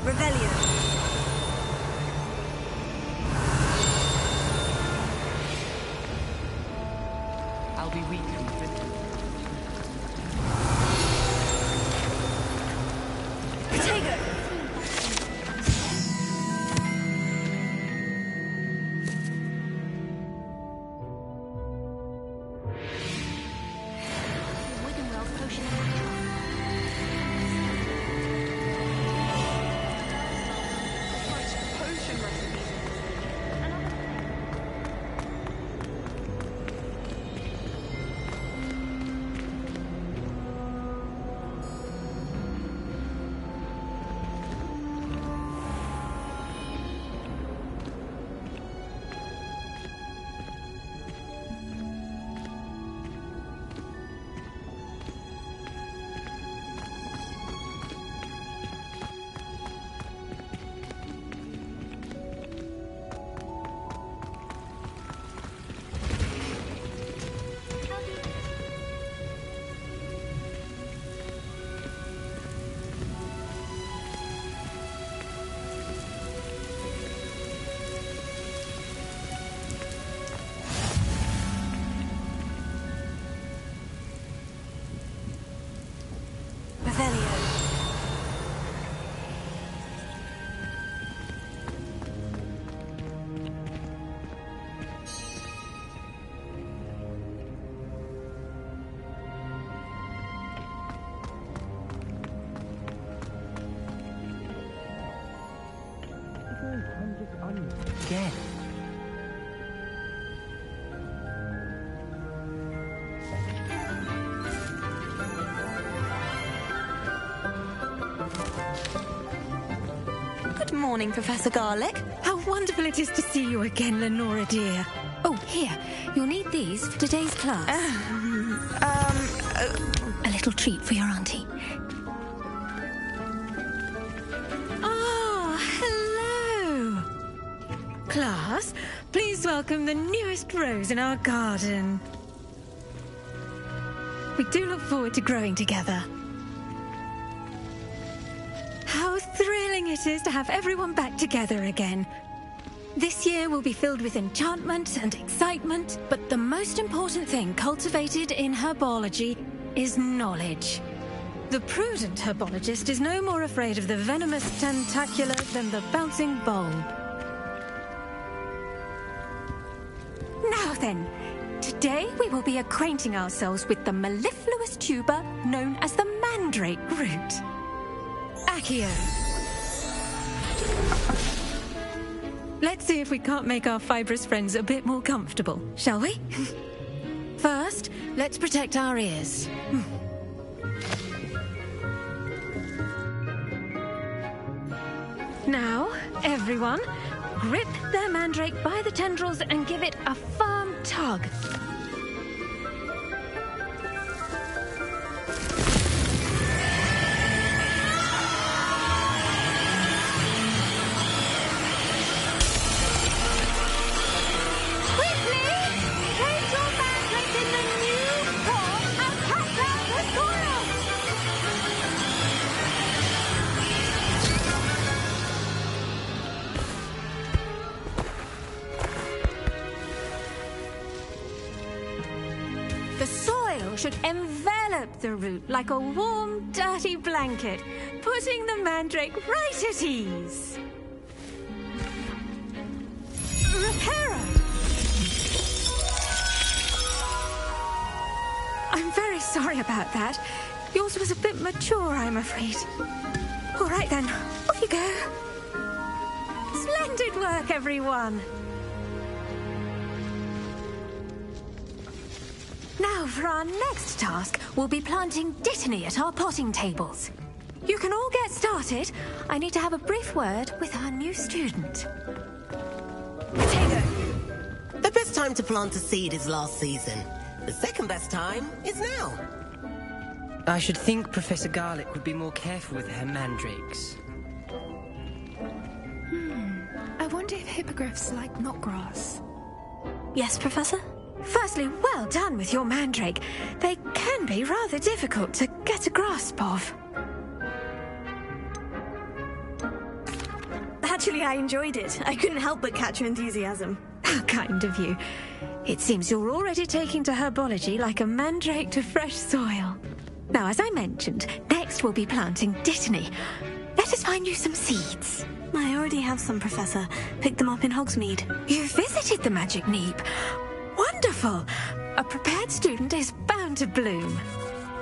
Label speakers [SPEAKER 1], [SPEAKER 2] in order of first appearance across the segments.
[SPEAKER 1] Rebellion.
[SPEAKER 2] I'll be weak and fickle.
[SPEAKER 1] Potato.
[SPEAKER 2] Again.
[SPEAKER 1] Good morning, Professor Garlic.
[SPEAKER 3] How wonderful it is to see you again, Lenora dear. Oh, here, you'll need these for today's class. A little treat for your auntie. Ah, hello. Class, please welcome the newest rose in our garden. We do look forward to growing together. How thrilling it is to have everyone back together again. This year will be filled with enchantment and excitement, but the most important thing cultivated in herbology is knowledge. The prudent herbologist is no more afraid of the venomous tentacular than the bouncing bulb. Now then, today we will be acquainting ourselves with the mellifluous tuber known as the mandrake root. Accio. Let's see if we can't make our fibrous friends a bit more comfortable, shall we? First, let's protect our ears. Now, everyone, grip their mandrake by the tendrils and give it a firm tug. Should envelop the root like a warm, dirty blanket, putting the mandrake right at ease. Reparo! I'm very sorry about that. Yours was a bit mature, I'm afraid. All right then, off you go. Splendid work, everyone. Now, for our next task, we'll be planting dittany at our potting tables. You can all get started. I need to have a brief word with our new student.
[SPEAKER 1] Potato.
[SPEAKER 4] The best time to plant a seed is last season. The second best time is now.
[SPEAKER 2] I should think Professor Garlic would be more careful with her mandrakes.
[SPEAKER 5] I wonder if hippogriffs like knotgrass.
[SPEAKER 1] Yes, Professor?
[SPEAKER 3] Firstly, well done with your mandrake. They can be rather difficult to get a grasp of.
[SPEAKER 1] Actually, I enjoyed it. I couldn't help but catch your enthusiasm.
[SPEAKER 3] How kind of you. It seems you're already taking to herbology like a mandrake to fresh soil. Now, as I mentioned, next we'll be planting Dittany. Let us find you some seeds.
[SPEAKER 1] I already have some, Professor. Picked them up in Hogsmeade.
[SPEAKER 3] You visited the Magic Neep. Wonderful. A prepared student is bound to bloom.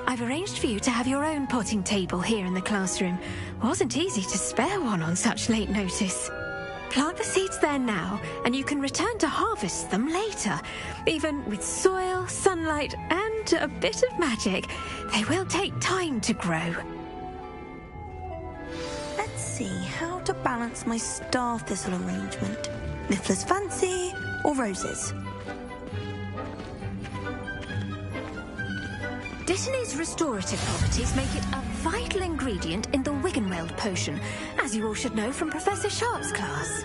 [SPEAKER 3] I've arranged for you to have your own potting table here in the classroom. Wasn't easy to spare one on such late notice. Plant the seeds there now, and you can return to harvest them later. Even with soil, sunlight, and a bit of magic, they will take time to grow.
[SPEAKER 1] Let's see how to balance my star thistle arrangement. Niffler's fancy or roses?
[SPEAKER 3] Dittany's restorative properties make it a vital ingredient in the Wiggenweld potion, as you all should know from Professor Sharp's class.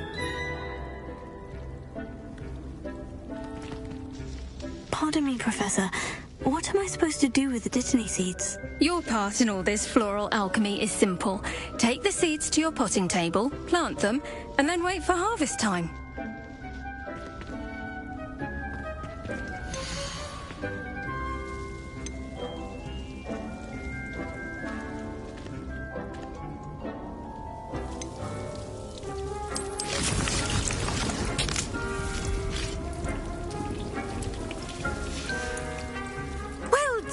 [SPEAKER 1] Pardon me, Professor. What am I supposed to do with the Dittany seeds?
[SPEAKER 3] Your part in all this floral alchemy is simple. Take the seeds to your potting table, plant them, and then wait for harvest time.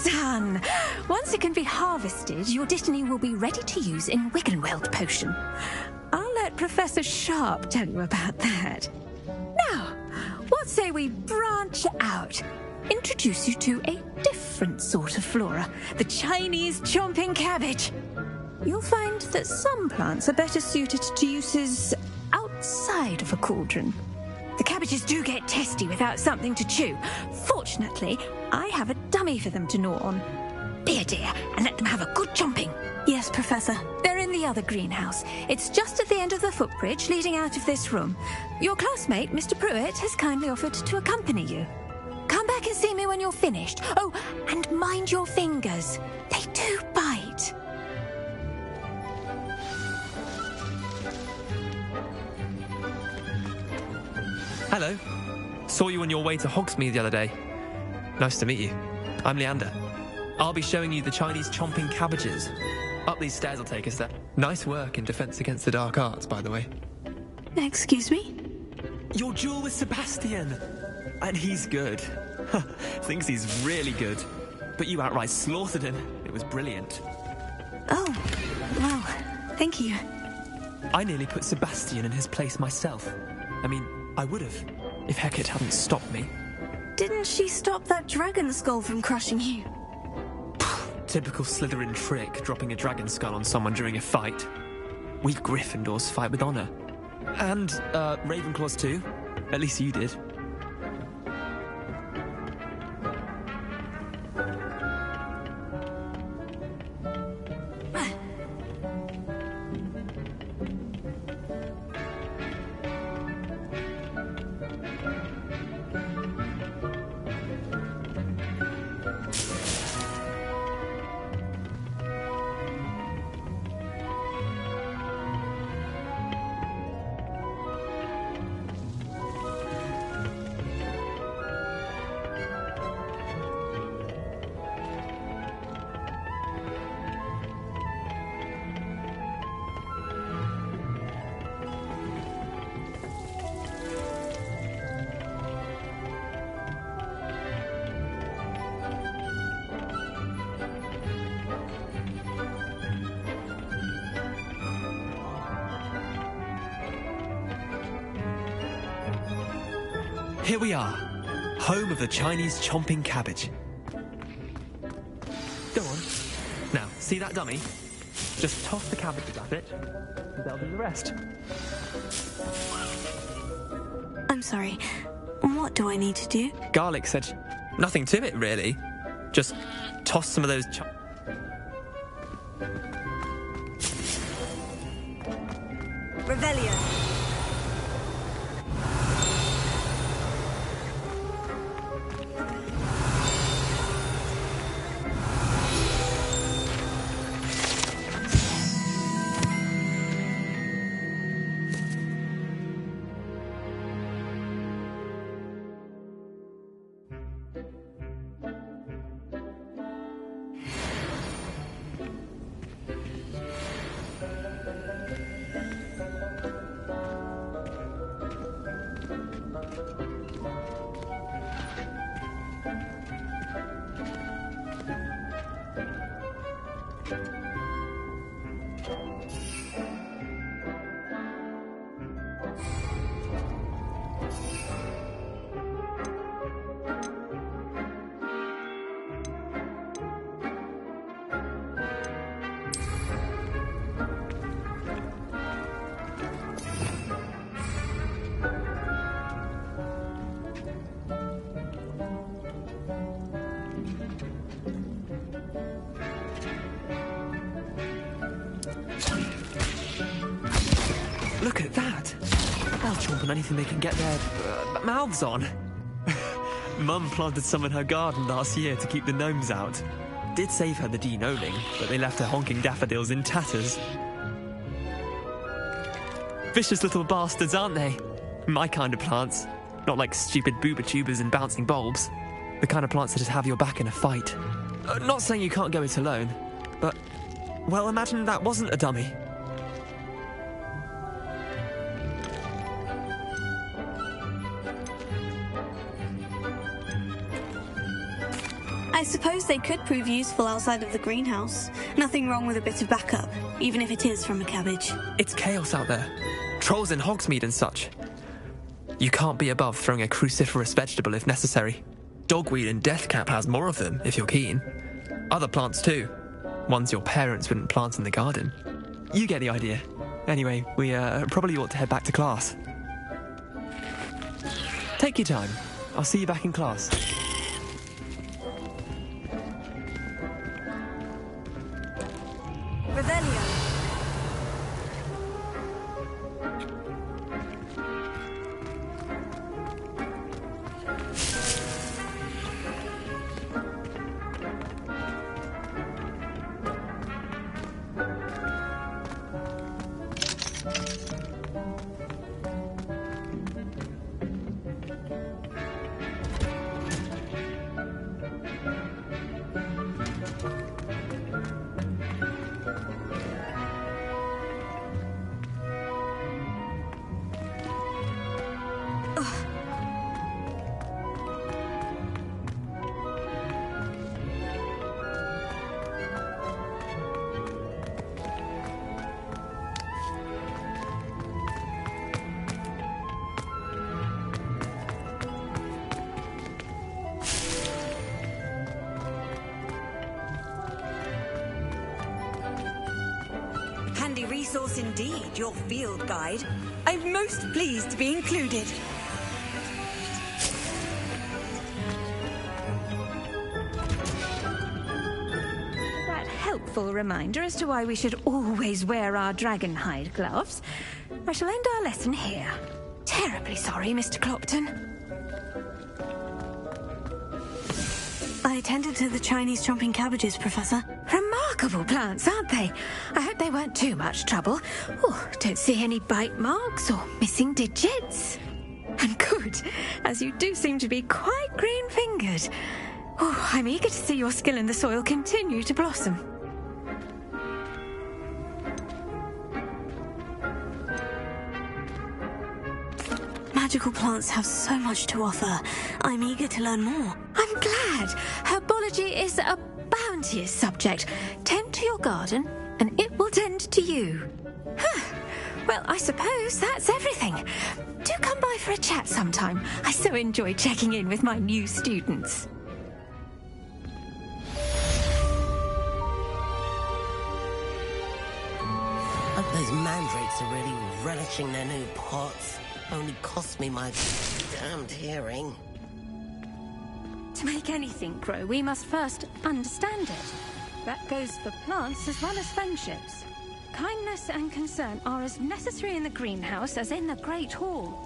[SPEAKER 3] Done! Once it can be harvested, your Dittany will be ready to use in Wiggenweld potion. I'll let Professor Sharp tell you about that. Now, what say we branch out? Introduce you to a different sort of flora, the Chinese chomping cabbage. You'll find that some plants are better suited to uses outside of a cauldron. The cabbages do get testy without something to chew. Fortunately, I have a dummy for them to gnaw on. Be a dear and let them have a good chomping.
[SPEAKER 1] Yes, Professor.
[SPEAKER 3] They're in the other greenhouse. It's just at the end of the footbridge leading out of this room. Your classmate, Mr. Pruitt, has kindly offered to accompany you. Come back and see me when you're finished. Oh, and mind your fingers. They do bite.
[SPEAKER 6] Hello. Saw you on your way to Hogsmeade the other day. Nice to meet you. I'm Leander. I'll be showing you the Chinese chomping cabbages. Up these stairs will take us there. Nice work in Defense Against the Dark Arts, by the way.
[SPEAKER 1] Excuse me?
[SPEAKER 6] Your duel with Sebastian! And he's good. Thinks he's really good. But you outright slaughtered him. It was brilliant.
[SPEAKER 1] Oh, wow. Thank you.
[SPEAKER 6] I nearly put Sebastian in his place myself. I mean, I would have, if Hecate hadn't stopped me.
[SPEAKER 1] Didn't she stop that dragon skull from crushing you?
[SPEAKER 6] Typical Slytherin trick, dropping a dragon skull on someone during a fight. We Gryffindors fight with honour. And, Ravenclaws too. At least you did. Here we are, home of the Chinese chomping cabbage. Go on. Now, see that dummy? Just toss the cabbages at it, and they'll do the rest.
[SPEAKER 1] I'm sorry. What do I need to do?
[SPEAKER 6] Garlic said nothing to it, really. Just toss some of those
[SPEAKER 1] Revelio.
[SPEAKER 6] Look at that! They'll chomp on anything they can get their mouths on. Mum planted some in her garden last year to keep the gnomes out. Did save her the de-gnoming, but they left her honking daffodils in tatters. Vicious little bastards, aren't they? My kind of plants. Not like stupid booba tubers and bouncing bulbs. The kind of plants that just have your back in a fight. Not saying you can't go it alone, but, well, imagine that wasn't a dummy.
[SPEAKER 1] I suppose they could prove useful outside of the greenhouse. Nothing wrong with a bit of backup, even if it is from a cabbage.
[SPEAKER 6] It's chaos out there. Trolls in Hogsmeade and such. You can't be above throwing a cruciferous vegetable if necessary. Dogweed and deathcap has more of them, if you're keen. Other plants too. Ones your parents wouldn't plant in the garden. You get the idea. Anyway, we probably ought to head back to class. Take your time. I'll see you back in class.
[SPEAKER 1] Revelio.
[SPEAKER 7] Resource indeed, your field guide. I'm most pleased to be included.
[SPEAKER 3] That helpful reminder as to why we should always wear our dragon hide gloves. I shall end our lesson here. Terribly sorry, Mr. Clopton.
[SPEAKER 1] I attended to the Chinese chomping cabbages, Professor.
[SPEAKER 3] Remarkable plants, aren't they? I hope they weren't too much trouble. Oh, don't see any bite marks or missing digits. And good, as you do seem to be quite green-fingered. Oh, I'm eager to see your skill in the soil continue to blossom.
[SPEAKER 1] Magical plants have so much to offer. I'm eager to learn more.
[SPEAKER 3] I'm glad. Herbology is a bounteous subject. Tend to your garden, and it will tend to you. Huh. Well, I suppose that's everything. Do come by for a chat sometime. I so enjoy checking in with my new students.
[SPEAKER 4] Hope those mandrakes are really relishing their new pots. Only cost me my damned hearing.
[SPEAKER 3] To make anything grow, we must first understand it. That goes for plants as well as friendships. Kindness and concern are as necessary in the greenhouse as in the Great Hall.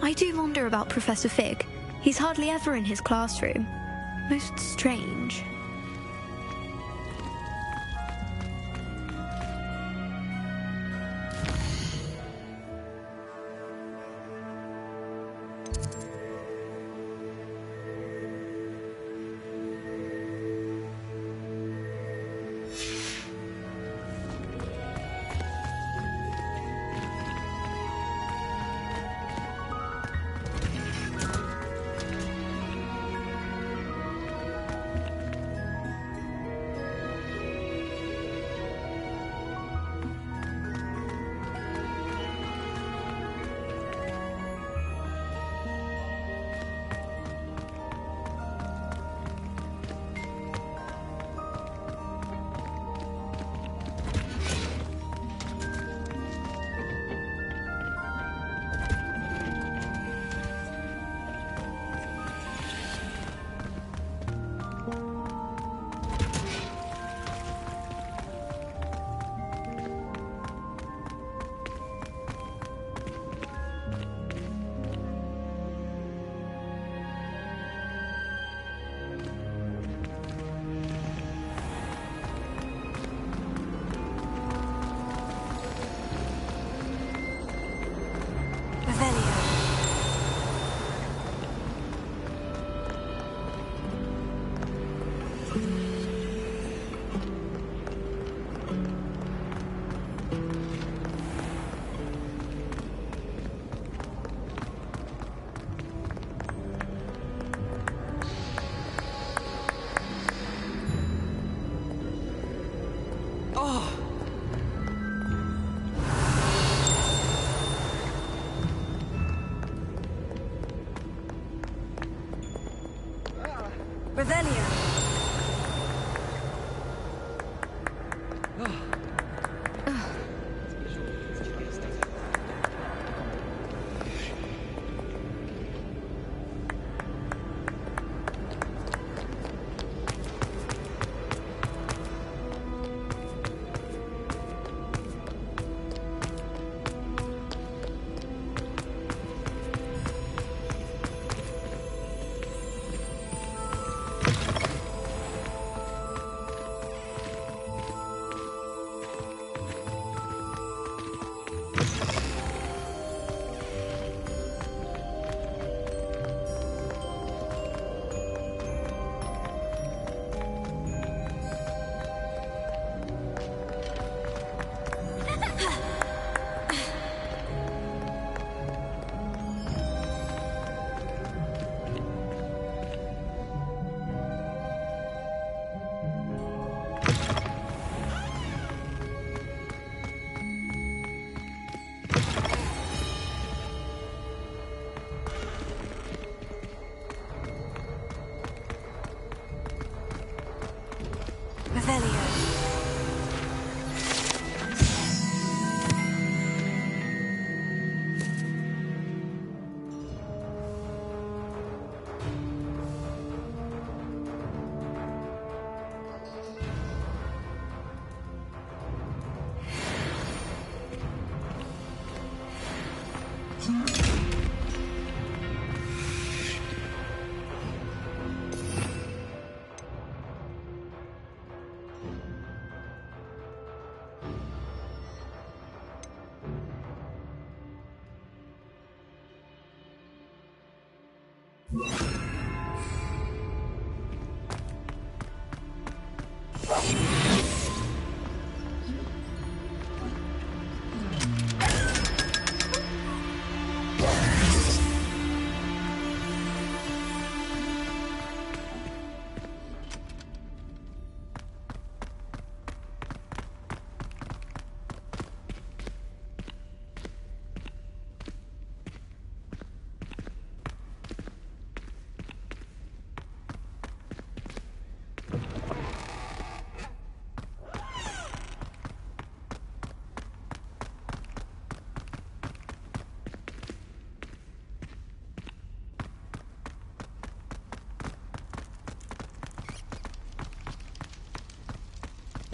[SPEAKER 1] I do wonder about Professor Fig. He's hardly ever in his classroom. Most strange.
[SPEAKER 7] Revelio.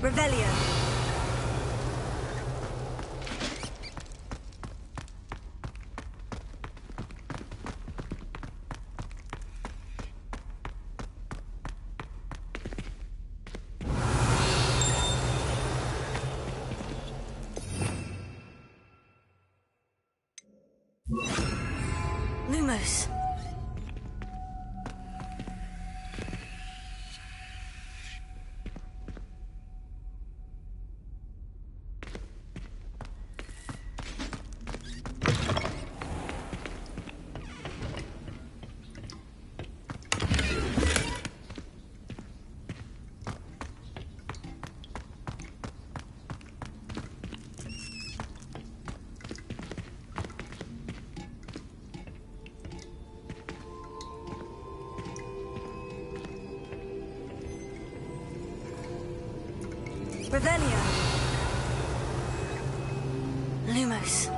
[SPEAKER 7] Revelio.
[SPEAKER 1] Lumos. Revelio. Lumos.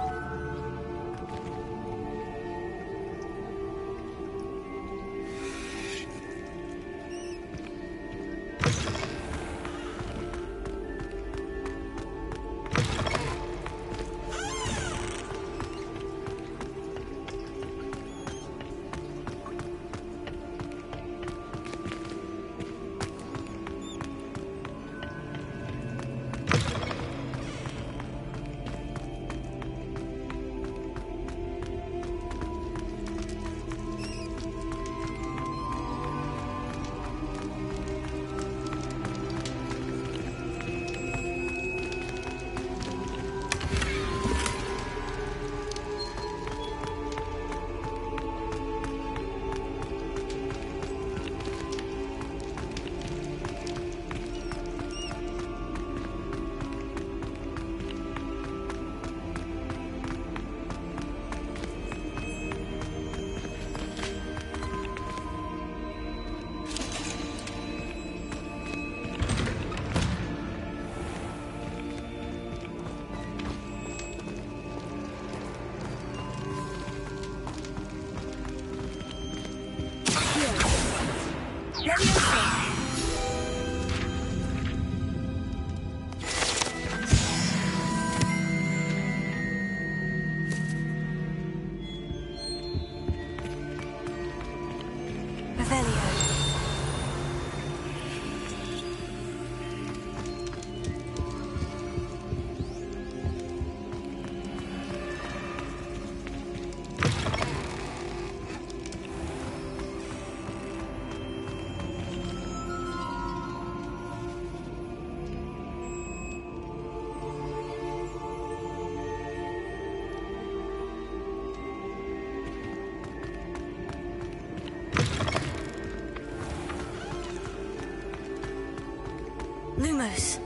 [SPEAKER 1] Lumos.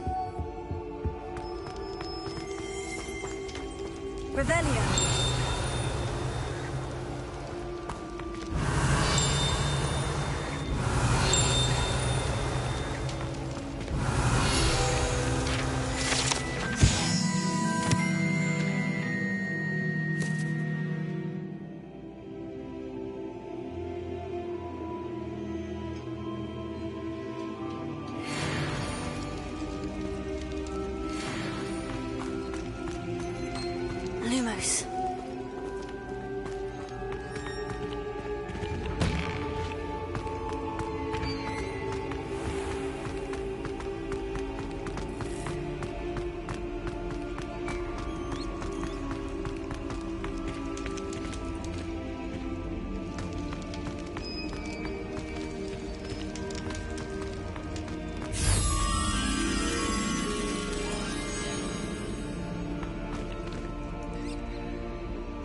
[SPEAKER 1] Revelio. Lumos.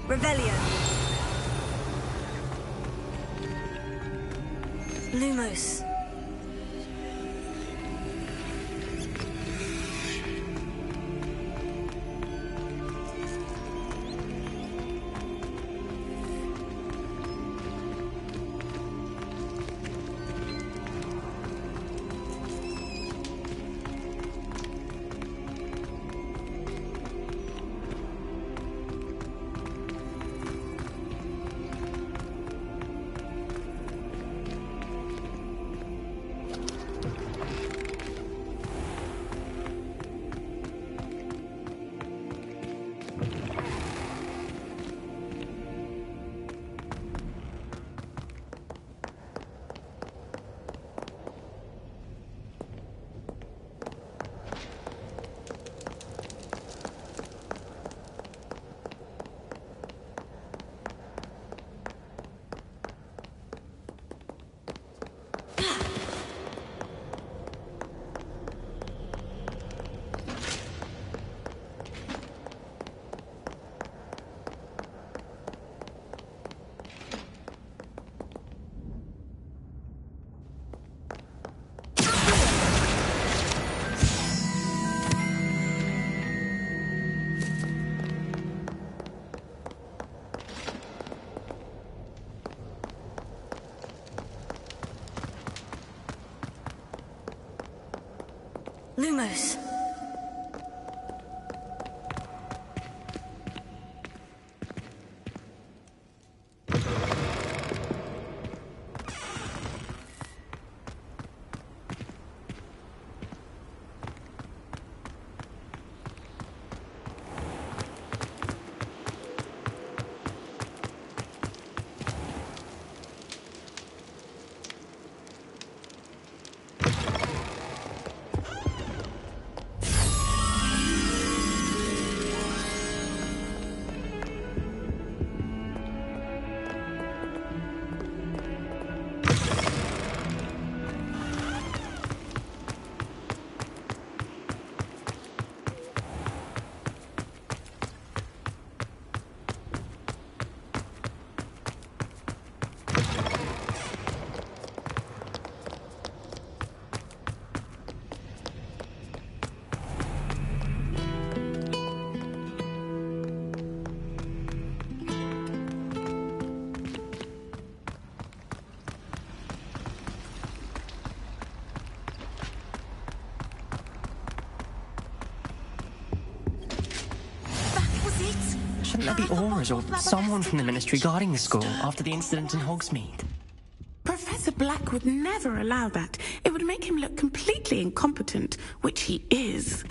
[SPEAKER 1] Revelio. Lumos. Lumos.
[SPEAKER 2] Shouldn't there be auras or someone from the Ministry guarding the school after the incident in Hogsmeade?
[SPEAKER 8] Professor Black would never allow that. It would make him look completely incompetent, which he is.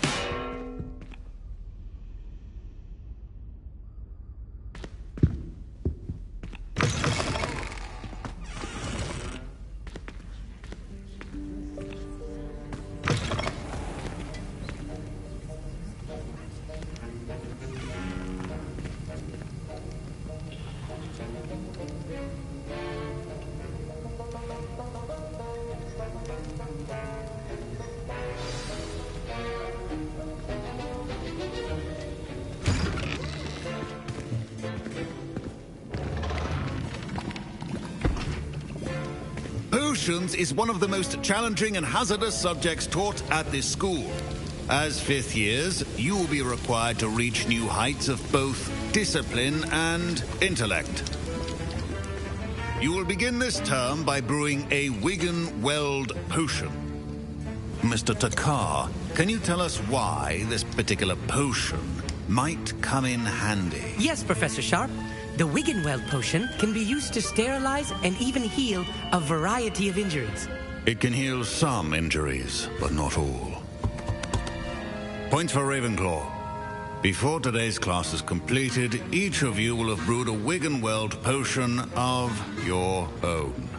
[SPEAKER 9] Potions is one of the most challenging and hazardous subjects taught at this school. As fifth years, you will be required to reach new heights of both discipline and intellect. You will begin this term by brewing a Wigan-Weld potion. Mr. Takar, can you tell us why this particular potion might come in handy?
[SPEAKER 10] Yes, Professor Sharp. The Wigan-Weld potion can be used to sterilize and even heal a variety of injuries.
[SPEAKER 9] It can heal some injuries, but not all. Points for Ravenclaw. Before today's class is completed, each of you will have brewed a Wigan-Weld potion of your own.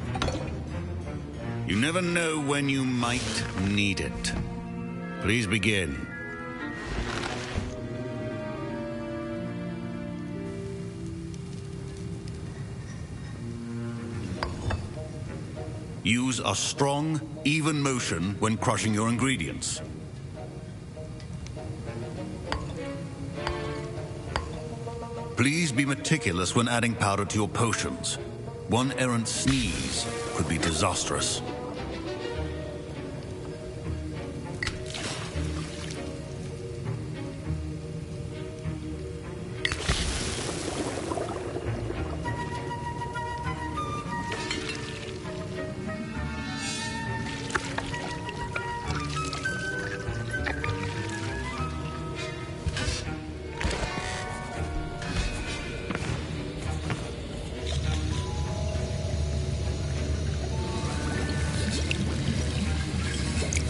[SPEAKER 9] You never know when you might need it. Please begin. Use a strong, even motion when crushing your ingredients. Please be meticulous when adding powder to your potions. One errant sneeze could be disastrous.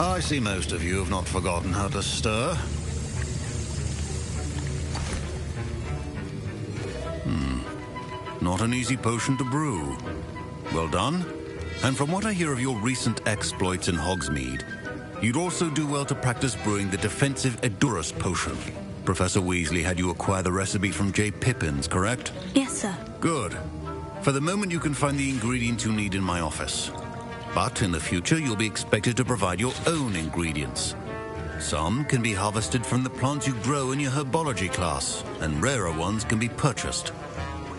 [SPEAKER 9] I see most of you have not forgotten how to stir. Not an easy potion to brew. Well done. And from what I hear of your recent exploits in Hogsmeade, you'd also do well to practice brewing the defensive Edurus potion. Professor Weasley had you acquire the recipe from J. Pippin's, correct?
[SPEAKER 1] Yes, sir.
[SPEAKER 9] Good. For the moment, you can find the ingredients you need in my office. But in the future, you'll be expected to provide your own ingredients. Some can be harvested from the plants you grow in your Herbiology class, and rarer ones can be purchased.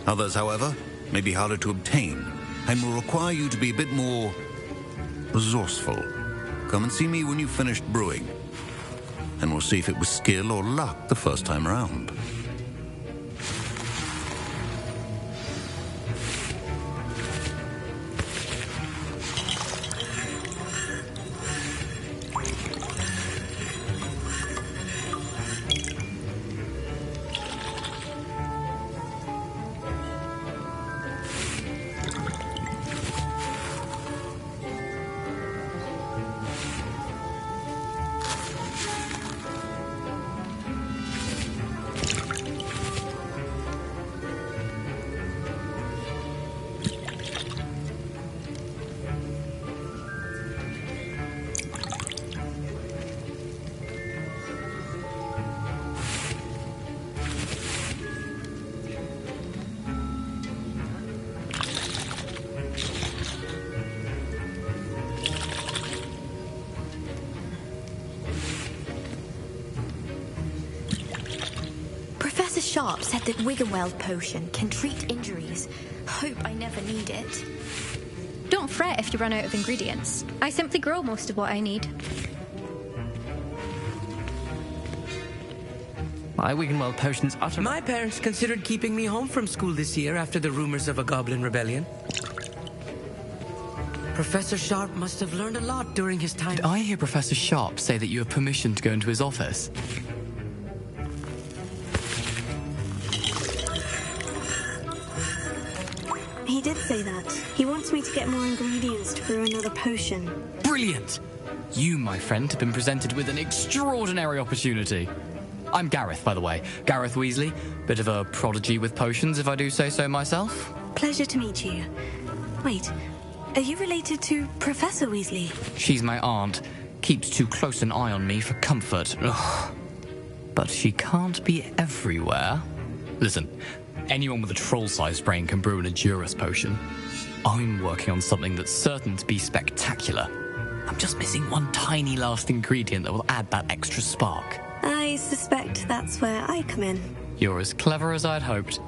[SPEAKER 9] Others, however, may be harder to obtain, and will require you to be a bit more resourceful. Come and see me when you've finished brewing, and we'll see if it was skill or luck the first time round.
[SPEAKER 11] Sharp said that Wiggenweld potion can treat injuries. Hope I never need it.
[SPEAKER 3] Don't fret if you run out of ingredients. I simply grow most of what I need.
[SPEAKER 2] My Wiggenweld potion's utter...
[SPEAKER 10] My parents considered keeping me home from school this year after the rumors of a goblin rebellion. Professor Sharp must have learned a lot during his time.
[SPEAKER 12] Did I hear Professor Sharp say that you have permission to go into his office?
[SPEAKER 1] He did say that. He wants me to get more ingredients to brew another potion.
[SPEAKER 12] Brilliant! You, my friend, have been presented with an extraordinary opportunity. I'm Gareth, by the way. Gareth Weasley. Bit of a prodigy with potions, if I do say so myself.
[SPEAKER 1] Pleasure to meet you. Wait, are you related to Professor Weasley?
[SPEAKER 12] She's my aunt. Keeps too close an eye on me for comfort. Ugh. But she can't be everywhere. Listen, anyone with a troll-sized brain can brew an Edurus potion. I'm working on something that's certain to be spectacular. I'm just missing one tiny last ingredient that will add that extra spark.
[SPEAKER 1] I suspect that's where I come in.
[SPEAKER 12] You're as clever as I'd hoped.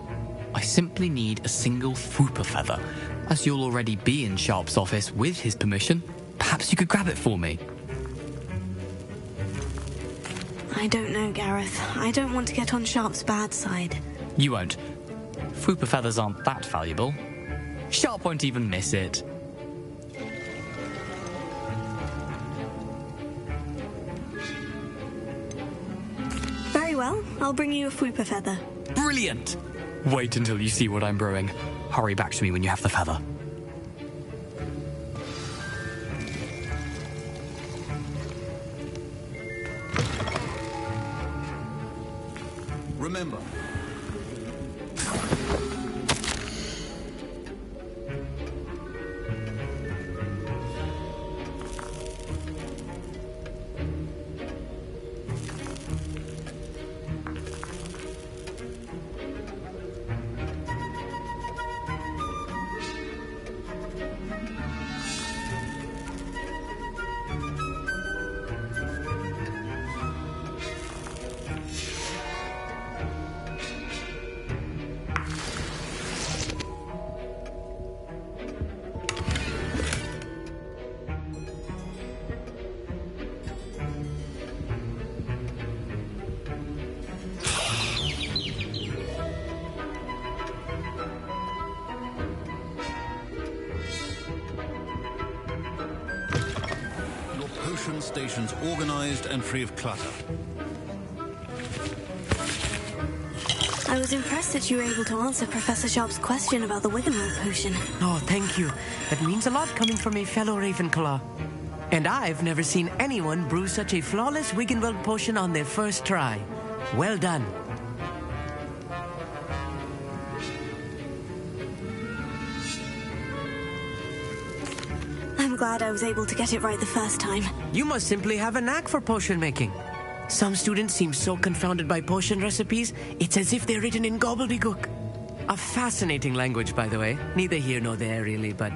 [SPEAKER 12] I simply need a single Fwooper feather. As you'll already be in Sharp's office with his permission, perhaps you could grab it for me.
[SPEAKER 1] I don't know, Gareth. I don't want to get on Sharp's bad side.
[SPEAKER 12] You won't. Fwooper feathers aren't that valuable. Sharp won't even miss it.
[SPEAKER 1] Very well, I'll bring you a Fwooper feather.
[SPEAKER 12] Brilliant! Wait until you see what I'm brewing. Hurry back to me when you have the feather.
[SPEAKER 9] Remember, stations organized and free of clutter.
[SPEAKER 1] I was impressed that you were able to answer Professor Sharp's question about the Wiggenweld potion.
[SPEAKER 10] Oh, thank you. That means a lot coming from a fellow Ravenclaw. And I've never seen anyone brew such a flawless Wiggenweld potion on their first try. Well done.
[SPEAKER 1] I'm glad I was able to get it right the first time.
[SPEAKER 10] You must simply have a knack for potion making. Some students seem so confounded by potion recipes, it's as if they're written in gobbledygook. A fascinating language, by the way. Neither here nor there, really, but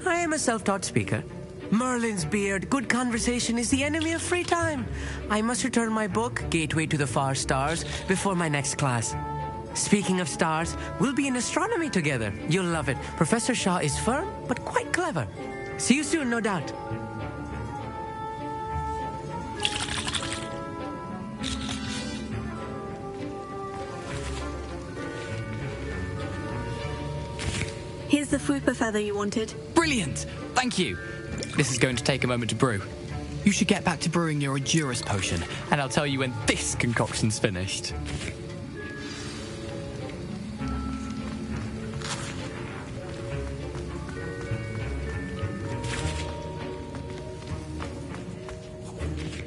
[SPEAKER 10] I am a self-taught speaker. Merlin's beard, good conversation is the enemy of free time. I must return my book, Gateway to the Far Stars, before my next class. Speaking of stars, we'll be in astronomy together. You'll love it. Professor Shaw is firm, but quite clever. See you soon, no doubt.
[SPEAKER 1] Here's the Fwooper feather you wanted.
[SPEAKER 12] Brilliant! Thank you. This is going to take a moment to brew. You should get back to brewing your Edurus potion, and I'll tell you when this concoction's finished.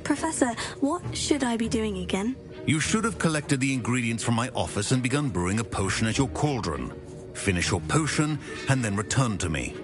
[SPEAKER 1] Professor, what should I be doing again?
[SPEAKER 9] you should have collected the ingredients from my office and begun brewing a potion at your cauldron. Finish your potion and then return to me.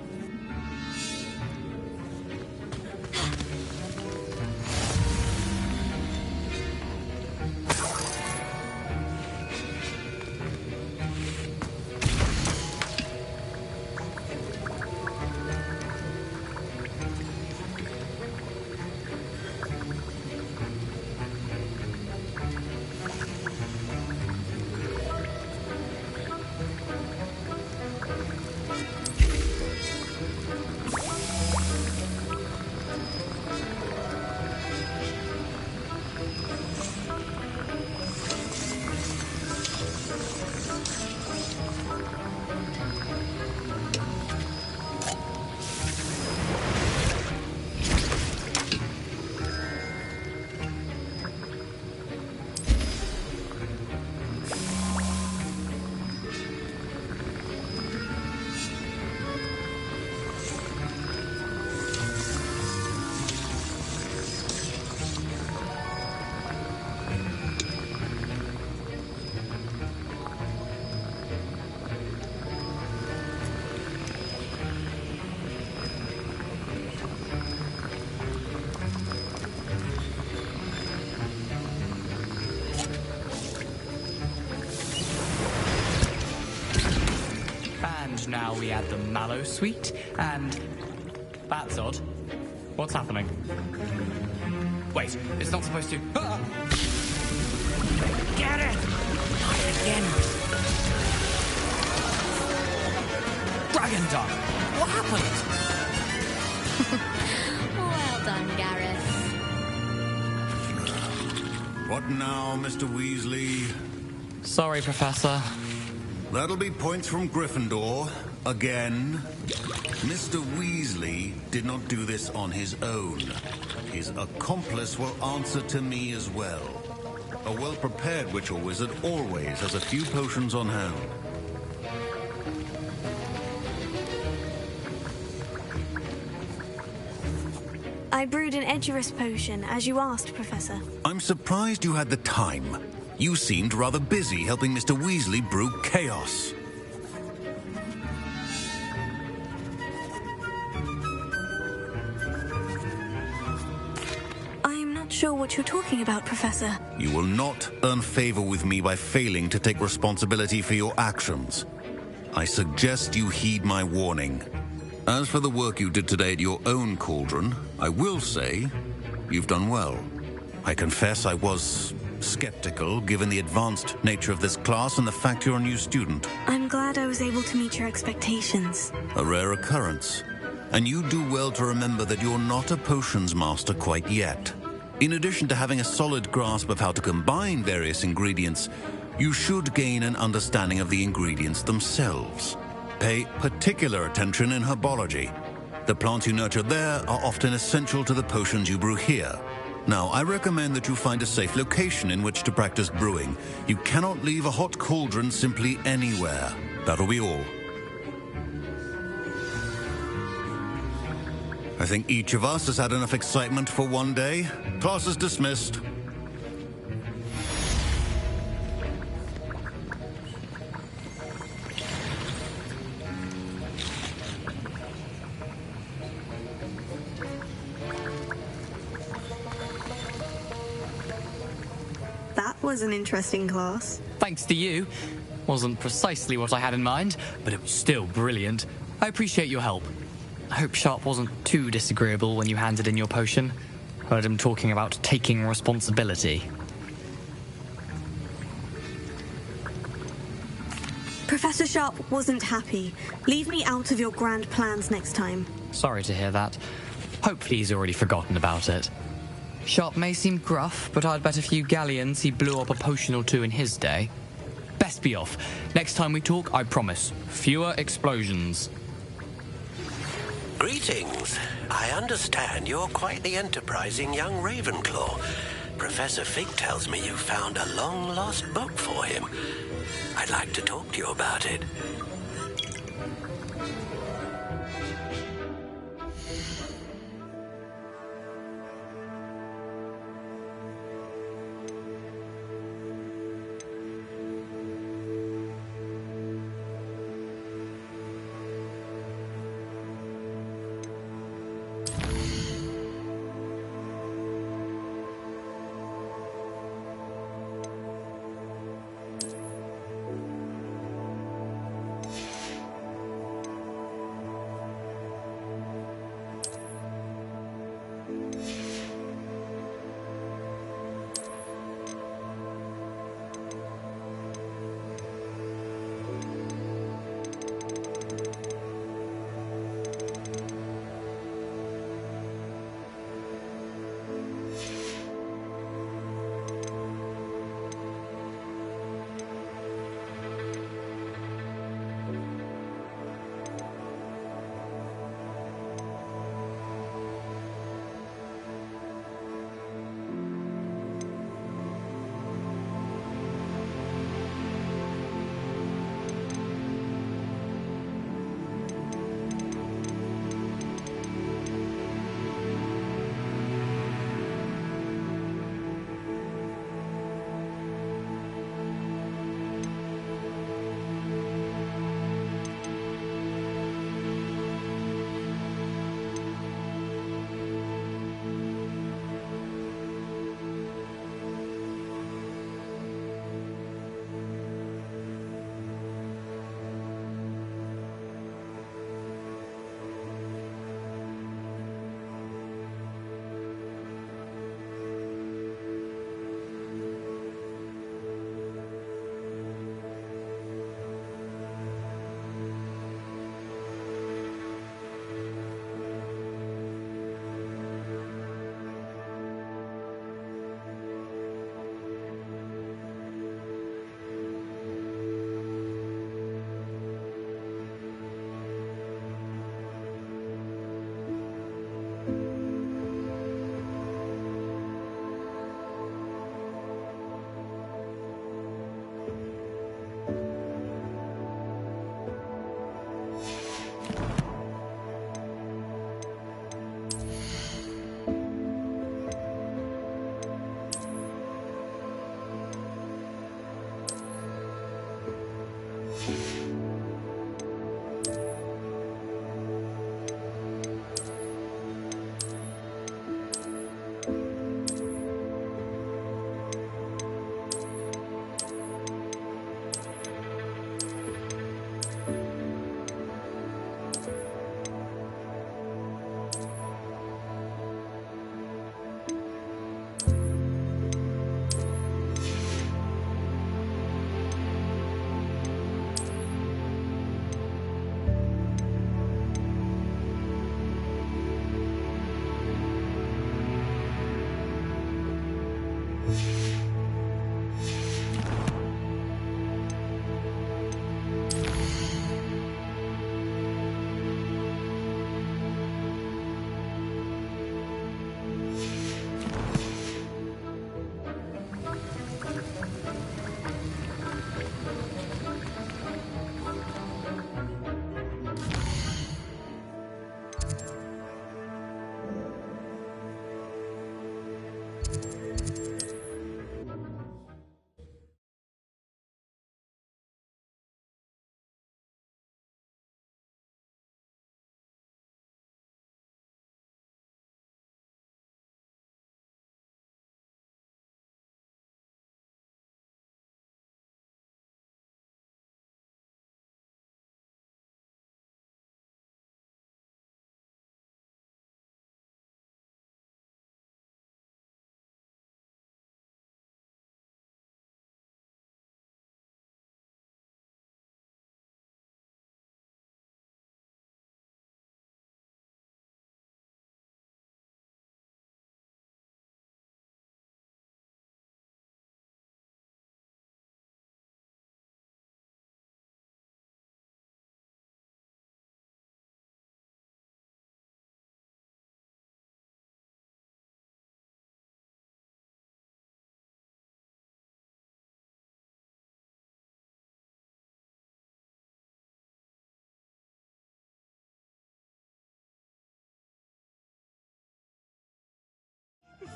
[SPEAKER 12] And now we add the mallow sweet, and... That's odd. What's happening? Wait, it's not supposed to... Ah!
[SPEAKER 10] Get it! Not again.
[SPEAKER 12] Dragon Duck! What happened?
[SPEAKER 11] Well done, Gareth.
[SPEAKER 9] What now, Mr. Weasley?
[SPEAKER 12] Sorry, Professor.
[SPEAKER 9] That'll be points from Gryffindor. Again. Mr. Weasley did not do this on his own. His accomplice will answer to me as well. A well-prepared witch or wizard always has a few potions on hand.
[SPEAKER 1] I brewed an Edurus potion, as you asked, Professor.
[SPEAKER 9] I'm surprised you had the time. You seemed rather busy helping Mr. Weasley brew chaos.
[SPEAKER 1] I'm not sure what you're talking about, Professor.
[SPEAKER 9] You will not earn favor with me by failing to take responsibility for your actions. I suggest you heed my warning. As for the work you did today at your own cauldron, I will say you've done well. I confess I was skeptical, given the advanced nature of this class and the fact you're a new student.
[SPEAKER 1] I'm glad I was able to meet your expectations.
[SPEAKER 9] A rare occurrence. And you do well to remember that you're not a potions master quite yet. In addition to having a solid grasp of how to combine various ingredients, you should gain an understanding of the ingredients themselves. Pay particular attention in herbology. The plants you nurture there are often essential to the potions you brew here. Now, I recommend that you find a safe location in which to practice brewing. You cannot leave a hot cauldron simply anywhere. That'll be all. I think each of us has had enough excitement for one day. Class is dismissed.
[SPEAKER 1] That was an interesting class.
[SPEAKER 12] Thanks to you. Wasn't precisely what I had in mind, but it was still brilliant. I appreciate your help. I hope Sharp wasn't too disagreeable when you handed in your potion. Heard him talking about taking responsibility.
[SPEAKER 1] Professor Sharp wasn't happy. Leave me out of your grand plans next time.
[SPEAKER 12] Sorry to hear that. Hopefully he's already forgotten about it. Sharp may seem gruff, but I'd bet a few galleons he blew up a potion or two in his day. Best be off. Next time we talk, I promise, fewer explosions.
[SPEAKER 4] Greetings. I understand you're quite the enterprising young Ravenclaw. Professor Fig tells me you found a long-lost book for him. I'd like to talk to you about it.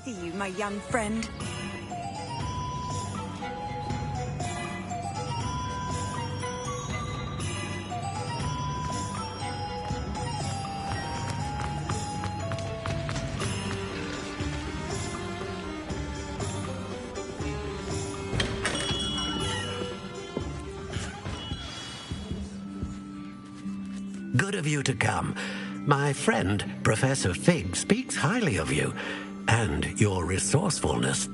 [SPEAKER 7] See you, my young friend.
[SPEAKER 4] Good of you to come. My friend, Professor Fig, speaks highly of you and your resourcefulness.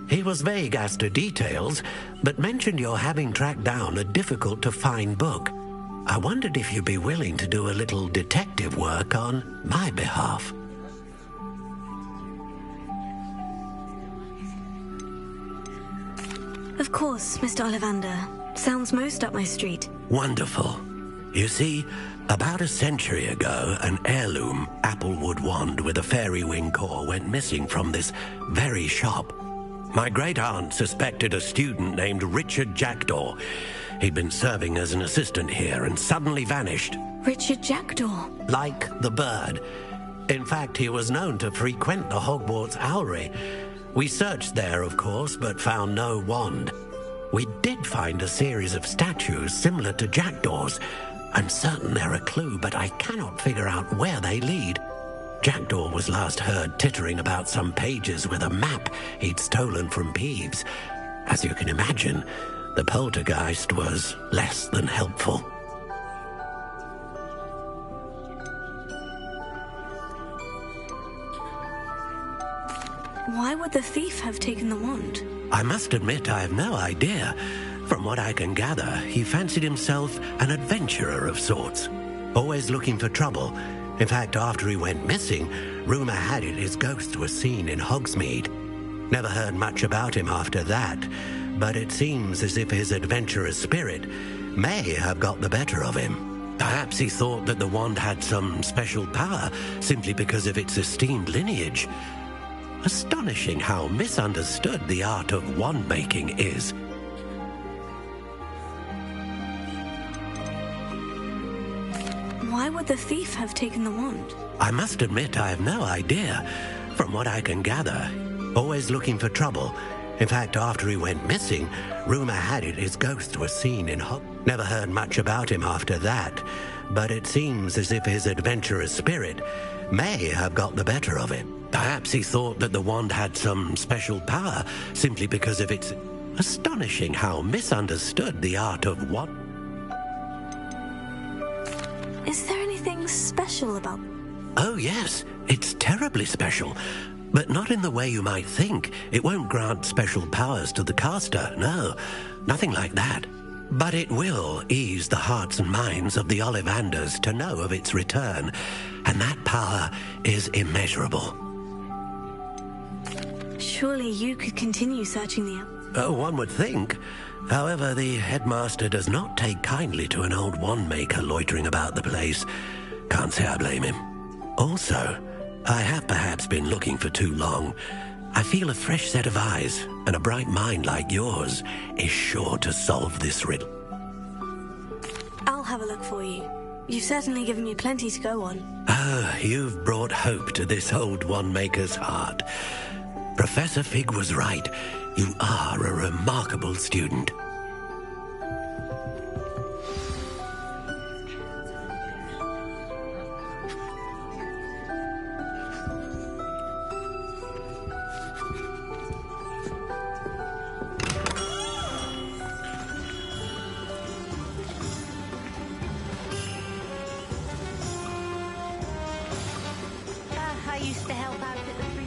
[SPEAKER 4] He was vague as to details, but mentioned your having tracked down a difficult-to-find book. I wondered if you'd be willing to do a little detective work on my behalf.
[SPEAKER 1] Of course, Mr. Ollivander. Sounds most up my street.
[SPEAKER 4] Wonderful. You see, about a century ago, an heirloom applewood wand with a fairy wing core went missing from this very shop. My great-aunt suspected a student named Richard Jackdaw. He'd been serving as an assistant here and suddenly vanished.
[SPEAKER 1] Richard Jackdaw?
[SPEAKER 4] Like the bird. In fact, he was known to frequent the Hogwarts Owlery. We searched there, of course, but found no wand. We did find a series of statues similar to Jackdaw's. I'm certain they're a clue, but I cannot figure out where they lead. Jackdaw was last heard tittering about some pages with a map he'd stolen from Peeves. As you can imagine, the poltergeist was less than helpful.
[SPEAKER 1] Why would the thief have taken the wand?
[SPEAKER 4] I must admit I have no idea. From what I can gather, he fancied himself an adventurer of sorts, always looking for trouble. In fact, after he went missing, rumor had it his ghost was seen in Hogsmeade. Never heard much about him after that, but it seems as if his adventurous spirit may have got the better of him. Perhaps he thought that the wand had some special power simply because of its esteemed lineage. Astonishing how misunderstood the art of wand-making is.
[SPEAKER 1] Why would the thief have taken the wand?
[SPEAKER 4] I must admit I have no idea. From what I can gather, always looking for trouble. In fact, after he went missing, rumor had it his ghost was seen in Hogwarts. Never heard much about him after that, but it seems as if his adventurous spirit may have got the better of him. Perhaps he thought that the wand had some special power simply because of its astonishing how misunderstood the art of what.
[SPEAKER 1] Is there anything special about...
[SPEAKER 4] Oh yes, it's terribly special. But not in the way you might think. It won't grant special powers to the caster, no. Nothing like that. But it will ease the hearts and minds of the Ollivanders to know of its return. And that power is immeasurable.
[SPEAKER 1] Surely you could continue searching the...
[SPEAKER 4] One would think. However, the headmaster does not take kindly to an old wand maker loitering about the place. Can't say I blame him. Also, I have perhaps been looking for too long. I feel a fresh set of eyes, and a bright mind like yours is sure to solve this riddle.
[SPEAKER 1] I'll have a look for you. You've certainly given me plenty to go on.
[SPEAKER 4] Ah, you've brought hope to this old wand maker's heart. Professor Fig was right. You are a remarkable student.
[SPEAKER 11] I used to help out at the free.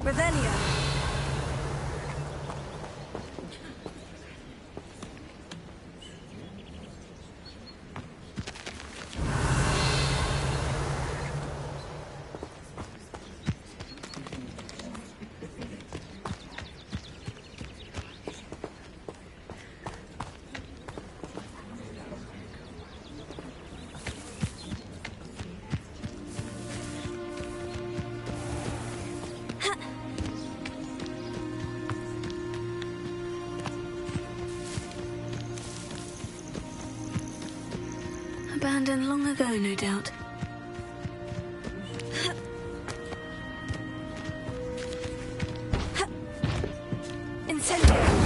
[SPEAKER 1] Revelio. Abandoned long ago, no doubt. Incendio!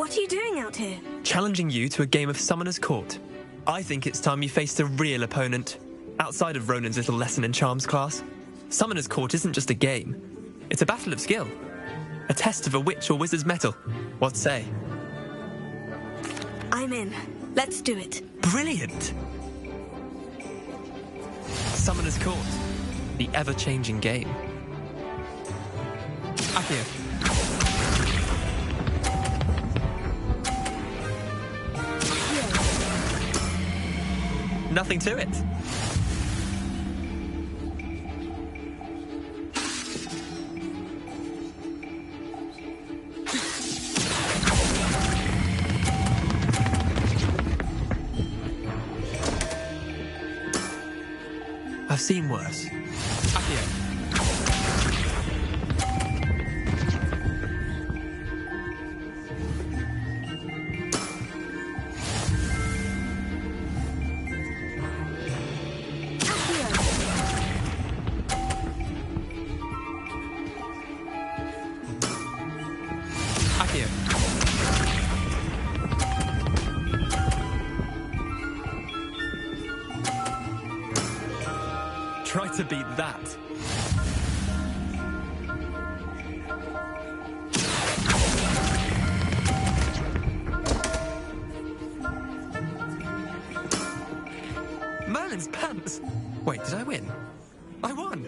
[SPEAKER 1] What are you doing out here?
[SPEAKER 6] Challenging you to a game of Summoner's Court. I think it's time you faced a real opponent. Outside of Ronan's little lesson in charms class, Summoner's Court isn't just a game. It's a battle of skill. A test of a witch or wizard's mettle. What say?
[SPEAKER 1] I'm in. Let's do it.
[SPEAKER 6] Brilliant! Summoner's Court. The ever-changing game. Accio. Nothing to it. I've seen worse. Accio. Accio. Try to beat that. Merlin's pants! Wait, did I win? I won!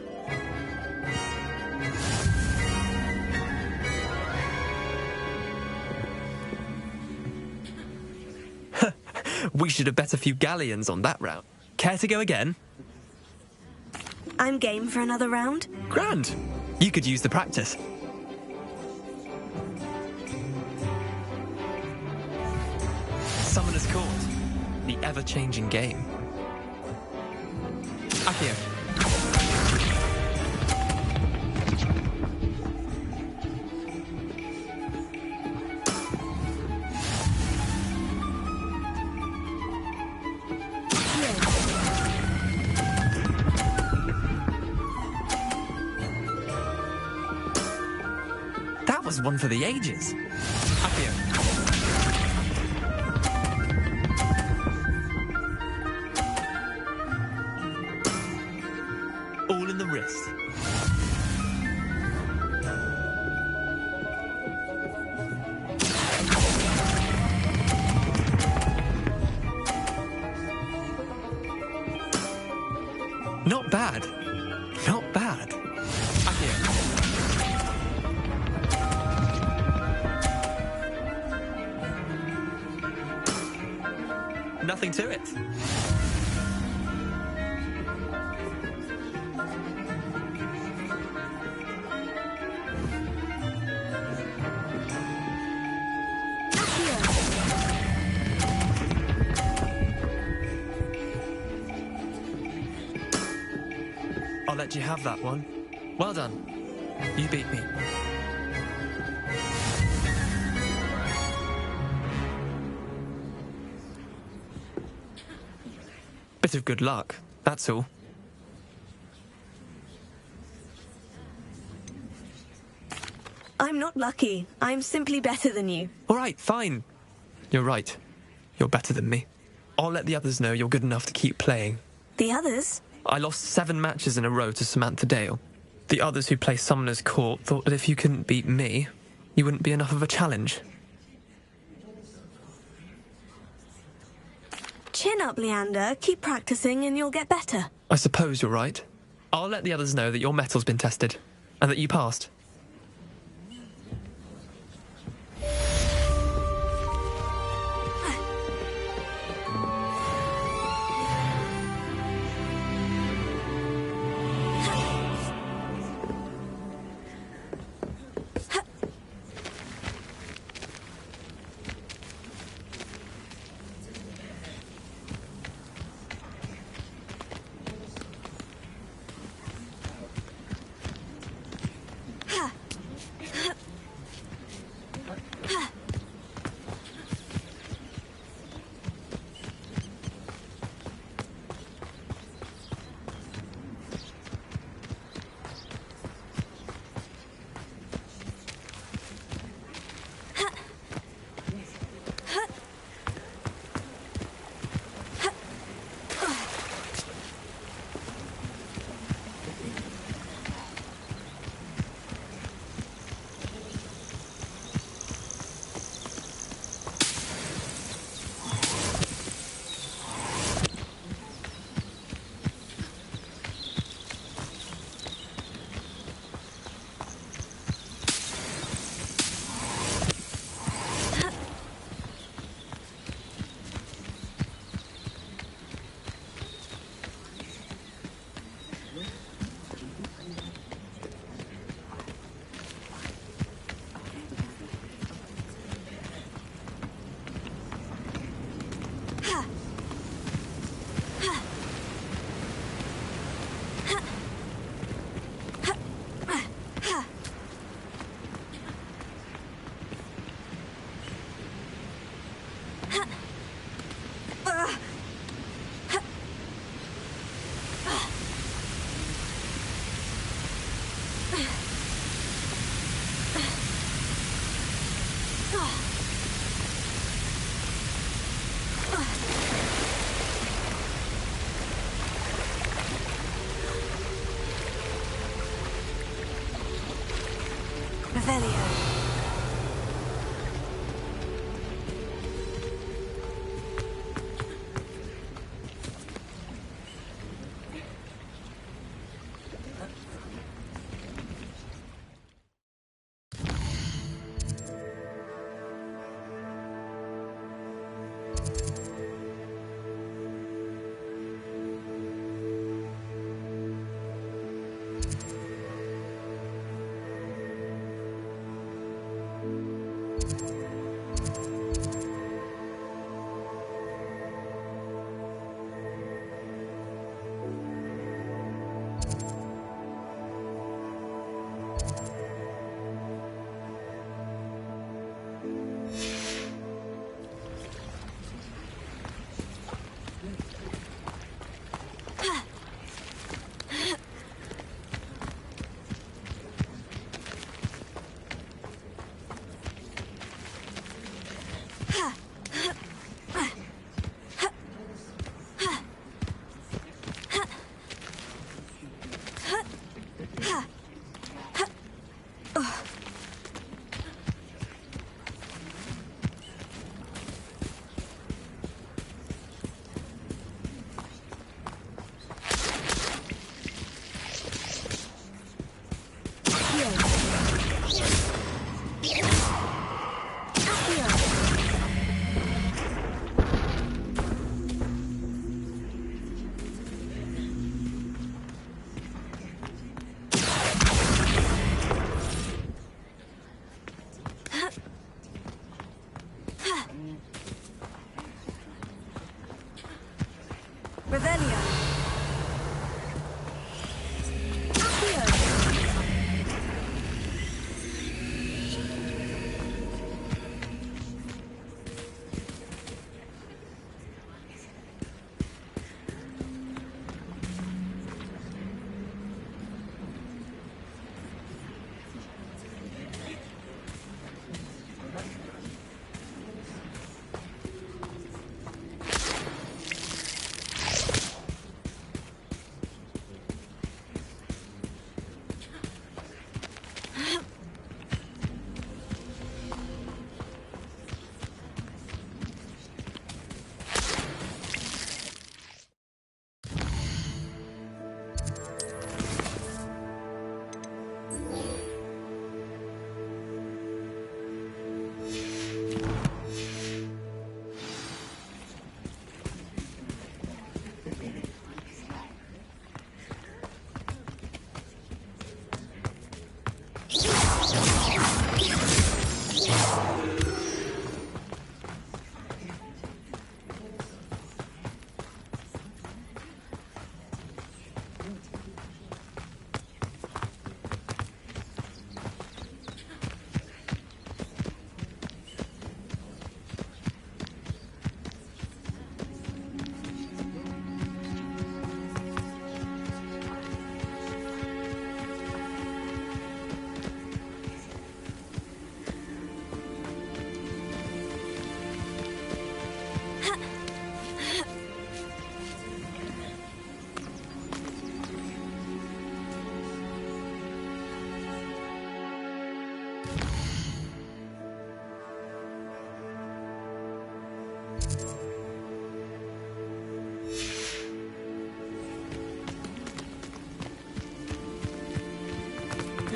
[SPEAKER 6] We should have bet a few galleons on that round. Care to go again?
[SPEAKER 1] I'm game for another round.
[SPEAKER 6] Grand! You could use the practice. Summoner's Court. The ever-changing game. Accio. That was one for the ages. Accio. All in the wrist. Not bad. Not bad. Accio. Nothing to it. I'll let you have that one. Well done. You beat me. Bit of good luck, that's all.
[SPEAKER 1] I'm not lucky. I'm simply better than you.
[SPEAKER 6] All right, fine. You're right. You're better than me. I'll let the others know you're good enough to keep playing.
[SPEAKER 1] The others?
[SPEAKER 6] I lost 7 matches in a row to Samantha Dale. The others who play Summoner's Court thought that if you couldn't beat me, you wouldn't be enough of a challenge.
[SPEAKER 1] Chin up, Leander. Keep practicing and you'll get better.
[SPEAKER 6] I suppose you're right. I'll let the others know that your metal's been tested, and that you passed.
[SPEAKER 1] Revelio.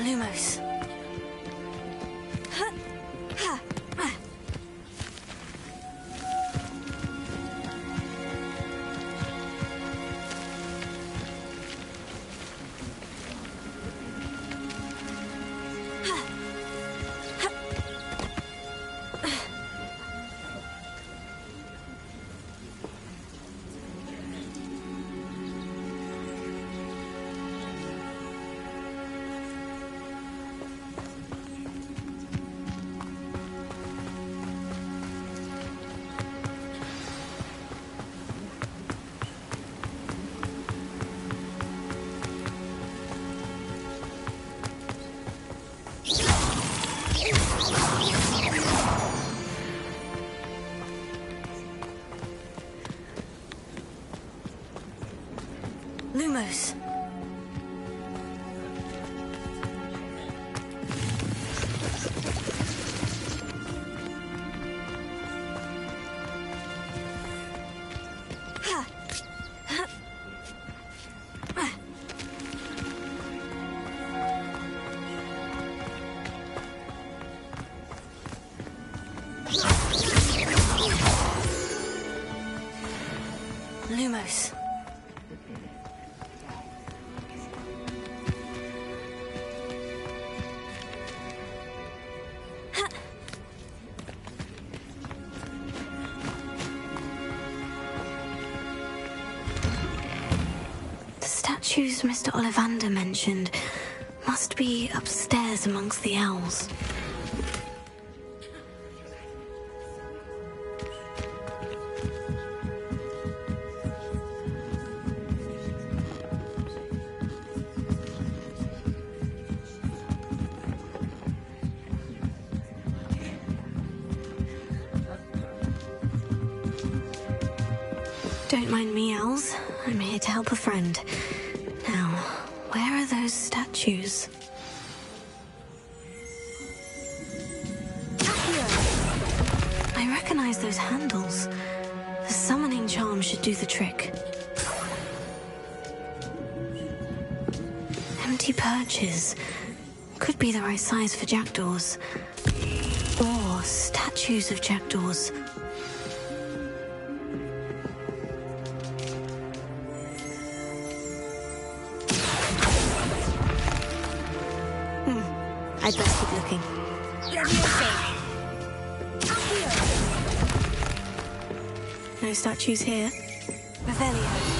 [SPEAKER 1] Lumos. Lumos. Lumos. The statues Mr. Ollivander mentioned must be upstairs amongst the owls. Don't mind me, owls. I'm here to help a friend. Now, where are those statues? I recognize those handles. The summoning charm should do the trick. Empty perches. Could be the right size for jackdaws. Or statues of jackdaws. I'd best keep looking. No statues here. Revelio.